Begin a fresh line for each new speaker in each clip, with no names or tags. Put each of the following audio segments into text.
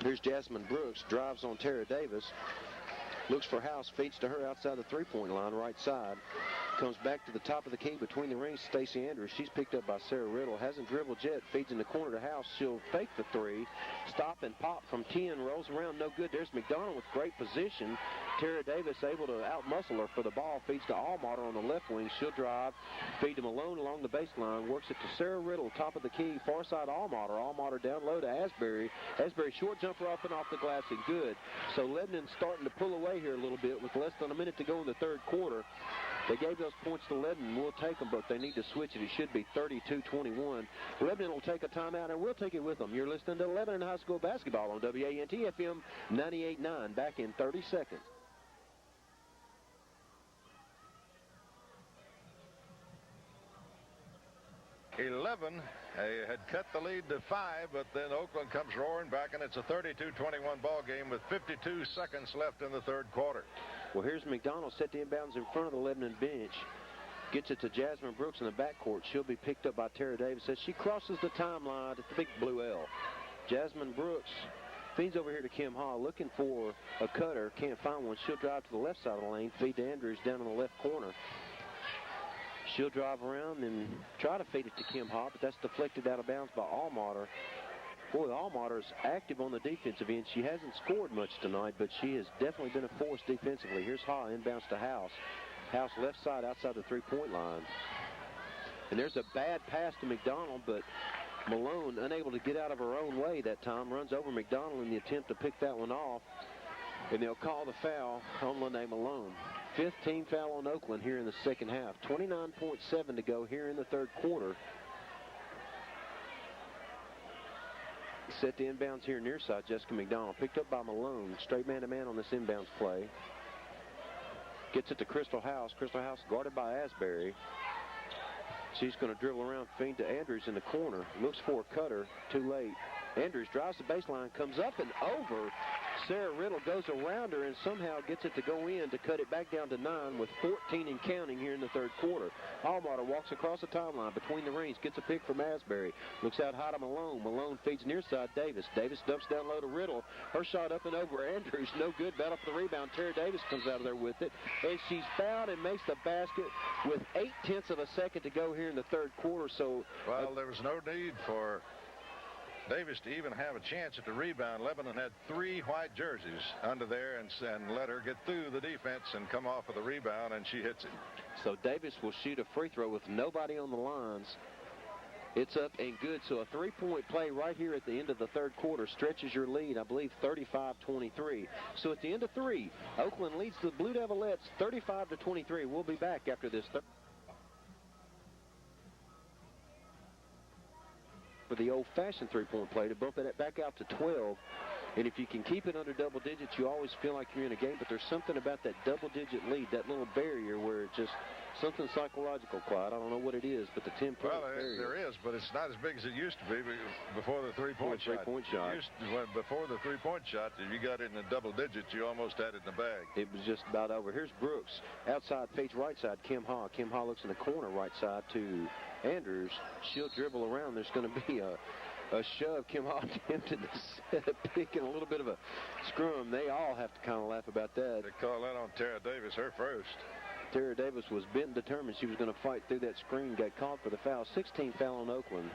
Here's Jasmine Brooks, drives on Tara Davis. Looks for House, feeds to her outside the three-point line, right side. Comes back to the top of the key between the rings. Stacey Andrews, she's picked up by Sarah Riddle. Hasn't dribbled yet. Feeds in the corner to House. She'll fake the three. Stop and pop from 10. Rolls around, no good. There's McDonald with great position. Tara Davis able to out-muscle her for the ball. Feeds to Allmater on the left wing. She'll drive. Feed to Malone along the baseline. Works it to Sarah Riddle, top of the key. Far side Allmater. Allmater down low to Asbury. Asbury short jumper up and off the glass and good. So Lebanon's starting to pull away here a little bit with less than a minute to go in the third quarter. They gave those points to Lebanon. We'll take them, but they need to switch it. It should be 32-21. Lebanon will take a timeout, and we'll take it with them. You're listening to Lebanon High School basketball on WANT-FM 98.9. Back in 30 seconds.
They had cut the lead to 5, but then Oakland comes roaring back, and it's a 32-21 ball game with 52 seconds left in the third quarter.
Well, here's McDonald set the inbounds in front of the Lebanon bench. Gets it to Jasmine Brooks in the backcourt. She'll be picked up by Tara Davis as she crosses the timeline at the big blue L. Jasmine Brooks feeds over here to Kim Hall, looking for a cutter. Can't find one. She'll drive to the left side of the lane. Feed to Andrews down in the left corner. She'll drive around and try to feed it to Kim Hall, but that's deflected out of bounds by Allmater. Boy, Allmater's active on the defensive end. She hasn't scored much tonight, but she has definitely been a force defensively. Here's Haw, inbounds to House. House left side outside the three-point line. And there's a bad pass to McDonald, but Malone, unable to get out of her own way that time, runs over McDonald in the attempt to pick that one off. And they'll call the foul on Lene Malone. Fifth team foul on Oakland here in the second half. 29.7 to go here in the third quarter. Set the inbounds here near side. Jessica McDonald picked up by Malone. Straight man-to-man on this inbounds play. Gets it to Crystal House. Crystal House guarded by Asbury. She's going to dribble around, feed to Andrews in the corner. Looks for a cutter. Too late. Andrews drives the baseline, comes up and over. Sarah Riddle goes around her and somehow gets it to go in to cut it back down to 9 with 14 and counting here in the third quarter. Allmater walks across the timeline between the rings, gets a pick from Asbury. Looks out high to Malone. Malone feeds near side Davis. Davis dumps down low to Riddle. Her shot up and over Andrews. No good. Battle for the rebound. Tara Davis comes out of there with it. And she's fouled and makes the basket with 0.8 of a second to go here in the third quarter. So,
well, there was no need for Davis to even have a chance at the rebound. Lebanon had 3 white jerseys under there and let her get through the defense and come off of the rebound, and she hits it.
So Davis will shoot a free throw with nobody on the lines. It's up and good. So a three-point play right here at the end of the third quarter stretches your lead, I believe, 35-23. So at the end of 3, Oakland leads the Blue Devilettes 35-23. We'll be back after this for the old-fashioned three-point play to bump it back out to 12. And if you can keep it under double digits, you always feel like you're in a game. But there's something about that double-digit lead, that little barrier where it's just something psychological, Clyde. I don't know what it is, but the 10-point barrier.
There is, but it's not as big as it used to be before the three-point shot. Before the three-point shot, if you got it in the double digits, you almost had it in the bag.
It was just about over. Here's Brooks. Outside, fades right side, Kim Haw. Kim Haw looks in the corner right side to Andrews. She'll dribble around. There's going to be a shove. Kim Haw attempted to set a pick and a little bit of a scrum. They all have to kind of laugh about that.
They call that on Tara Davis, her first.
Tara Davis was bent and determined she was going to fight through that screen, got called for the foul. 16 foul on Oakland.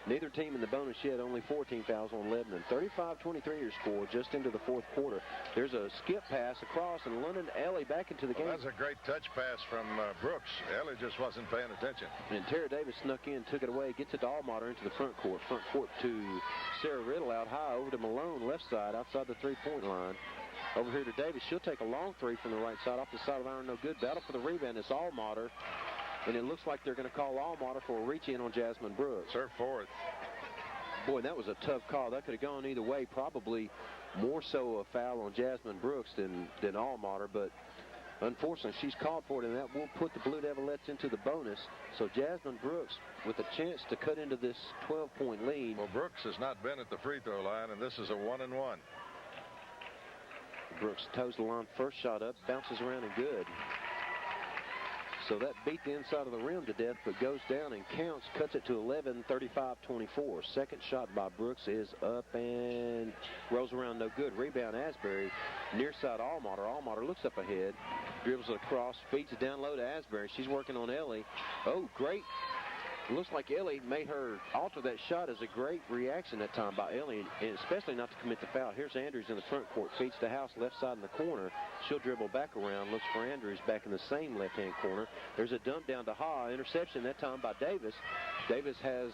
Neither team in the bonus yet, only 14 fouls on Lebanon. 35-23 your score just into the fourth quarter. There's a skip pass across, and London Ellie back into the game.
That's a great touch pass from Brooks. Ellie just wasn't paying attention.
And Tara Davis snuck in, took it away, gets it to Allmater into the front court. Front court to Sarah Riddle out high, over to Malone, left side, outside the three-point line. Over here to Davis. She'll take a long three from the right side, off the side of iron, no good. Battle for the rebound. It's Allmater. And it looks like they're going to call Allmater for a reach-in on Jasmine Brooks.
Her fourth.
Boy, that was a tough call. That could have gone either way. Probably more so a foul on Jasmine Brooks than Allmater. But unfortunately, she's called for it, and that will put the Blue Devilettes into the bonus. So Jasmine Brooks with a chance to cut into this 12-point lead.
Well, Brooks has not been at the free throw line, and this is a 1-and-1.
Brooks toes the line, first shot up, bounces around and good. So that beat the inside of the rim to death, but goes down and counts, cuts it to 11, 35-24. Second shot by Brooks is up and Rolls around, no good. Rebound, Asbury. Near side, Allmater. Allmater looks up ahead. Dribbles it across. Feeds it down low to Asbury. She's working on Ellie. Oh, great. It looks like Ellie made her alter that shot as a great reaction that time by Ellie, and especially not to commit the foul. Here's Andrews in the front court. Feeds to House, left side in the corner. She'll dribble back around. Looks for Andrews back in the same left-hand corner. There's a dump down to Ha. Interception that time by Davis. Davis has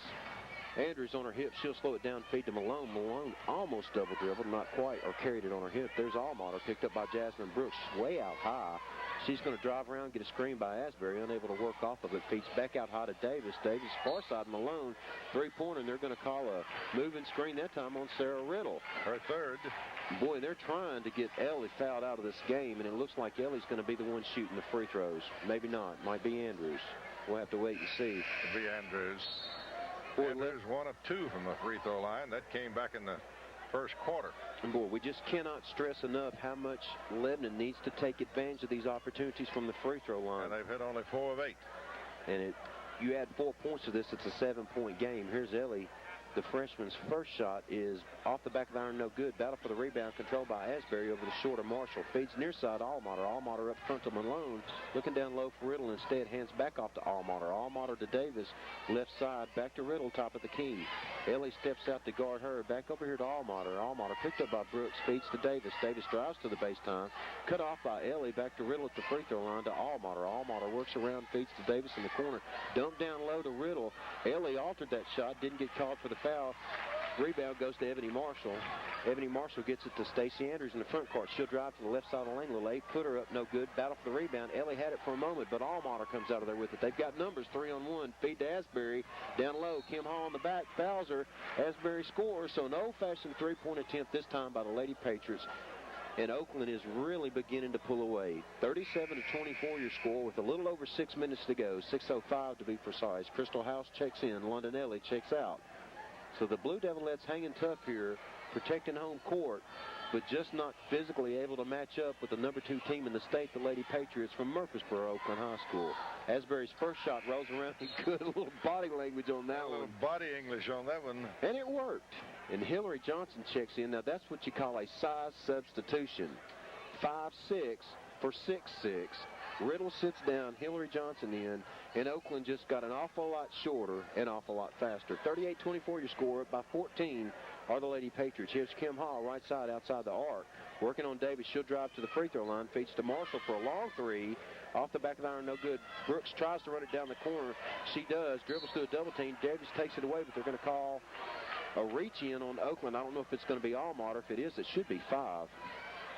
Andrews on her hip. She'll slow it down, feed to Malone. Malone almost double dribbled, not quite, or carried it on her hip. There's Allmater, picked up by Jasmine Brooks, way out high. She's going to drive around, get a screen by Asbury, unable to work off of it. Feeds back out high to Davis. Davis, far side, Malone, three-pointer, and they're going to call a moving screen that time on Sarah Riddle.
Her third.
Boy, they're trying to get Ellie fouled out of this game, and it looks like Ellie's going to be the one shooting the free throws. Maybe not. Might be Andrews. We'll have to wait and see.
It'll be Andrews. Andrews 1 of 2 from the free throw line. That came back in the first quarter.
And boy, we just cannot stress enough how much Lebanon needs to take advantage of these opportunities from the free throw line.
And they've hit only 4 of 8.
And you add 4 points to this, it's a 7-point game. Here's Ellie. The freshman's first shot is off the back of the iron, no good. Battle for the rebound, controlled by Asbury over the shorter Marshall. Feeds near side, Allmater. Allmater up front to Malone. Looking down low for Riddle. Instead, hands back off to Allmater. Allmater to Davis. Left side, back to Riddle, top of the key. Ellie steps out to guard her. Back over here to Allmater. Allmater picked up by Brooks. Feeds to Davis. Davis drives to the baseline. Cut off by Ellie. Back to Riddle at the free throw line to Allmater. Allmater works around, feeds to Davis in the corner. Dump down low to Riddle. Ellie altered that shot. Didn't get called for the foul. Rebound goes to Ebony Marshall. Ebony Marshall gets it to Stacey Andrews in the front court. She'll drive to the left side of the lane. Little 8-footer up, no good. Battle for the rebound. Ellie had it for a moment, but Allmater comes out of there with it. They've got numbers, 3-on-1. Feed to Asbury. Down low, Kim Hall on the back. Fouls her. Asbury scores. So an old-fashioned three-point attempt this time by the Lady Patriots. And Oakland is really beginning to pull away. 37-24 your score with a little over 6 minutes to go. 6:05 to be precise. Crystal House checks in. London Ellie checks out. So the Blue Devilettes hanging tough here, protecting home court, but just not physically able to match up with the number 2 team in the state, the Lady Patriots from Murfreesboro, Oakland High School. Asbury's first shot rolls around. Good little body language on that one.
Body English on that one.
And it worked. And Hillary Johnson checks in. Now that's what you call a size substitution. 5'6" for 6'6". Riddle sits down, Hillary Johnson in, and Oakland just got an awful lot shorter and awful lot faster. 38-24 your score. Up by 14 are the Lady Patriots. Here's Kim Hall, right side outside the arc. Working on Davis. She'll drive to the free throw line. Feeds to Marshall for a long three. Off the back of the iron, no good. Brooks tries to run it down the corner. She does. Dribbles to a double team. Davis takes it away, but they're going to call a reach in on Oakland. I don't know if it's going to be Allmater. If it is, it should be 5.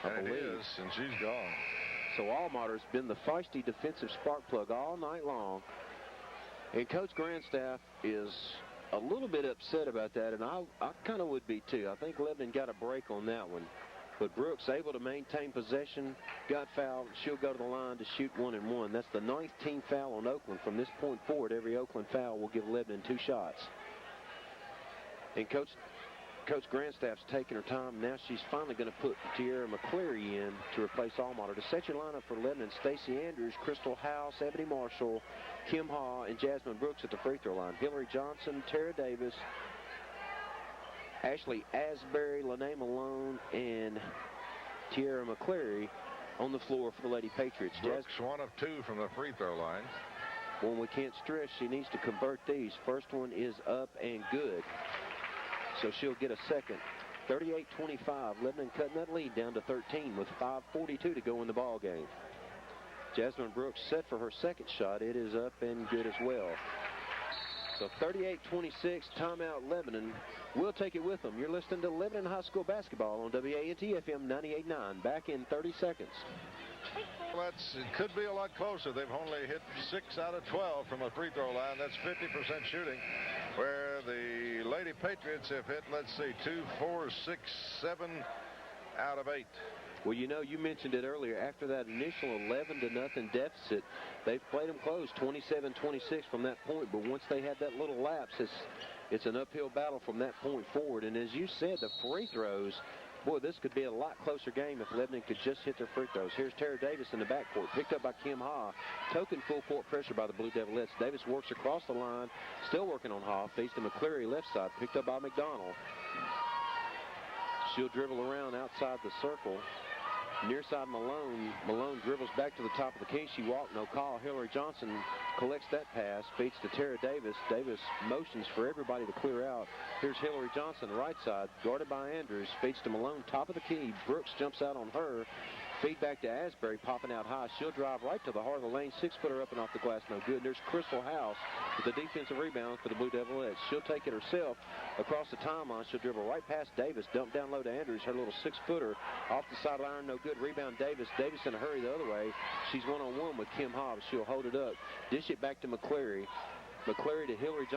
And it is, and she's gone.
So Allmater's been the feisty defensive spark plug all night long. And Coach Grandstaff is a little bit upset about that, and I kind of would be too. I think Lebanon got a break on that one. But Brooks able to maintain possession, got fouled. She'll go to the line to shoot 1-and-1. That's the 9th team foul on Oakland. From this point forward, every Oakland foul will give Lebanon 2 shots. And Coach Grandstaff's taking her time. Now she's finally going to put Tierra McCleary in to replace Allmater. To set your lineup for Lebanon, Stacey Andrews, Crystal House, Ebony Marshall, Kim Ha, and Jasmine Brooks at the free throw line. Hillary Johnson, Tara Davis, Ashley Asbury, Lene Malone, and Tierra McCleary on the floor for the Lady Patriots.
Brooks 1 of 2 from the free throw line.
One we can't stress, she needs to convert these. First one is up and good. So she'll get a second. 38-25. Lebanon cutting that lead down to 13 with 5:42 to go in the ball game. Jasmine Brooks set for her second shot. It is up and good as well. So 38-26, timeout Lebanon. We'll take it with them. You're listening to Lebanon High School basketball on WANT-FM 98.9. Back in 30 seconds.
Well, it could be a lot closer. They've only hit 6 out of 12 from a free throw line. That's 50% shooting, where the Lady Patriots have hit, let's see, 2, 4, 6, 7 out of 8.
Well, you know, you mentioned it earlier. After that initial 11-0 deficit, they've played them close, 27-26 from that point. But once they had that little lapse, it's an uphill battle from that point forward. And as you said, the free throws, boy, this could be a lot closer game if Lebanon could just hit their free throws. Here's Tara Davis in the backcourt, picked up by Kim Ha. Token full court pressure by the Blue Devilettes. Davis works across the line, still working on Ha. Feeds to McCleary left side, picked up by McDonald. She'll dribble around outside the circle. Near side Malone. Malone dribbles back to the top of the key. She walked, no call. Hillary Johnson collects that pass, feeds to Tara Davis. Davis motions for everybody to clear out. Here's Hillary Johnson, right side, guarded by Andrews. Feeds to Malone, top of the key. Brooks jumps out on her. Feed back to Asbury, popping out high. She'll drive right to the heart of the lane. 6-footer up and off the glass, no good. And there's Crystal House with the defensive rebound for the Blue Devilettes. She'll take it herself across the timeline. She'll dribble right past Davis, dump down low to Andrews. Her little 6-footer off the sideline, no good. Rebound Davis. Davis in a hurry the other way. She's one-on-one with Kim Hobbs. She'll hold it up. Dish it back to McCleary. McCleary to Hillary Johnson.